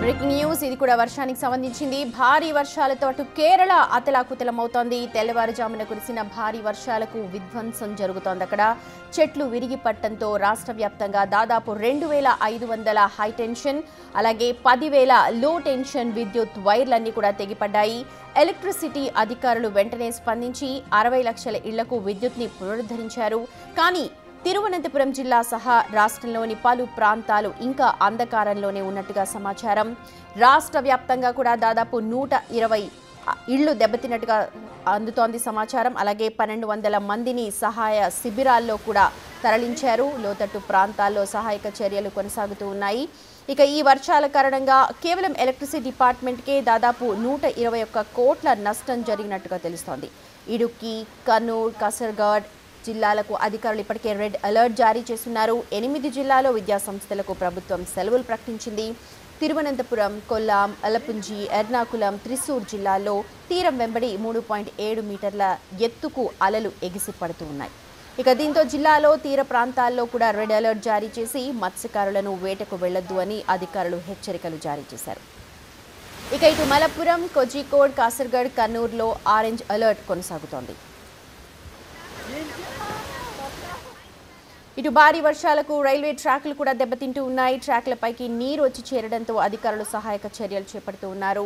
Breaking news ఇది కూడా వర్షానికి సంబంధించింది. భారీ వర్షాలతో అటు కేరళ అతలాకుతలమవుతోంది. తెల్లవారుజామున కురిసిన భారీ వర్షాలకు విధ్వంసం జరుగుతోంది. అక్కడ చెట్లు విరిగి పట్టడంతో రాష్ట్ర వ్యాప్తంగా దాదాపు 2500 హై టెన్షన్ అలాగే 10,000 లో టెన్షన్ విద్యుత్ వైర్లన్నీ కూడా తెగిపడ్డాయి. ఎలక్ట్రిసిటీ అధికారులు వెంటనే స్పందించి 60 లక్షల ఇళ్లకు విద్యుత్ని పునరుద్ధరించారు. కానీ తిరువనంతపురం జిల్లా సహా రాష్ట్రంలోని పలు ప్రాంతాలు ఇంకా అంధకారంలోనే ఉన్నట్టుగా సమాచారం. రాష్ట్ర వ్యాప్తంగా కూడా దాదాపు 120 ఇళ్లు దెబ్బతిన్నట్టుగా అందుతోంది సమాచారం. అలాగే 1200 మందిని సహాయ శిబిరాల్లో కూడా తరలించారు. లోతట్టు ప్రాంతాల్లో సహాయక చర్యలు కొనసాగుతూ ఉన్నాయి. ఇక ఈ వర్షాల కారణంగా కేవలం ఎలక్ట్రిసిటీ డిపార్ట్మెంట్కే దాదాపు 121 కోట్ల నష్టం జరిగినట్టుగా తెలుస్తోంది. ఇడుక్కి, కర్నూలు, కాసర్గోడ్ జిల్లాలకు అధికారులు ఇప్పటికే రెడ్ అలర్ట్ జారీ చేస్తున్నారు. 8 జిల్లాల్లో విద్యా సంస్థలకు ప్రభుత్వం సెలవులు ప్రకటించింది. తిరువనంతపురం, కొల్లాం, అలపుంజి, ఎర్నాకుళం, త్రిశూర్ జిల్లాల్లో తీరం వెంబడి 3.7 మీటర్ల ఎత్తుకు అలలు ఎగిసి పడుతూ ఉన్నాయి. ఇక దీంతో జిల్లాలో తీర ప్రాంతాల్లో కూడా రెడ్ అలర్ట్ జారీ చేసి మత్స్యకారులను వేటకు వెళ్లొద్దు అని అధికారులు హెచ్చరికలు జారీ చేశారు. ఇక ఇటు మలప్పురం, కోజికోడ్, కాసర్గోడ్, కర్నూలులో ఆరెంజ్ అలర్ట్ కొనసాగుతోంది. ఇటు భారీ వర్షాలకు రైల్వే ట్రాక్లు కూడా దెబ్బతింటూ ఉన్నాయి. ట్రాక్లపైకి నీరు వచ్చి చేరడంతో అధికారులు సహాయక చర్యలు చేపడుతూ ఉన్నారు.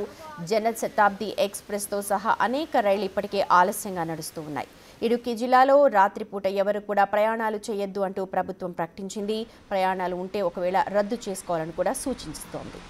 జన శతాబ్ది ఎక్స్ప్రెస్తో సహా అనేక రైళ్లు ఇప్పటికే ఆలస్యంగా నడుస్తూ ఉన్నాయి. ఇడుక్కి జిల్లాలో రాత్రిపూట ఎవరు కూడా ప్రయాణాలు చేయొద్దు అంటూ ప్రభుత్వం ప్రకటించింది. ప్రయాణాలు ఉంటే ఒకవేళ రద్దు చేసుకోవాలని కూడా సూచిస్తోంది.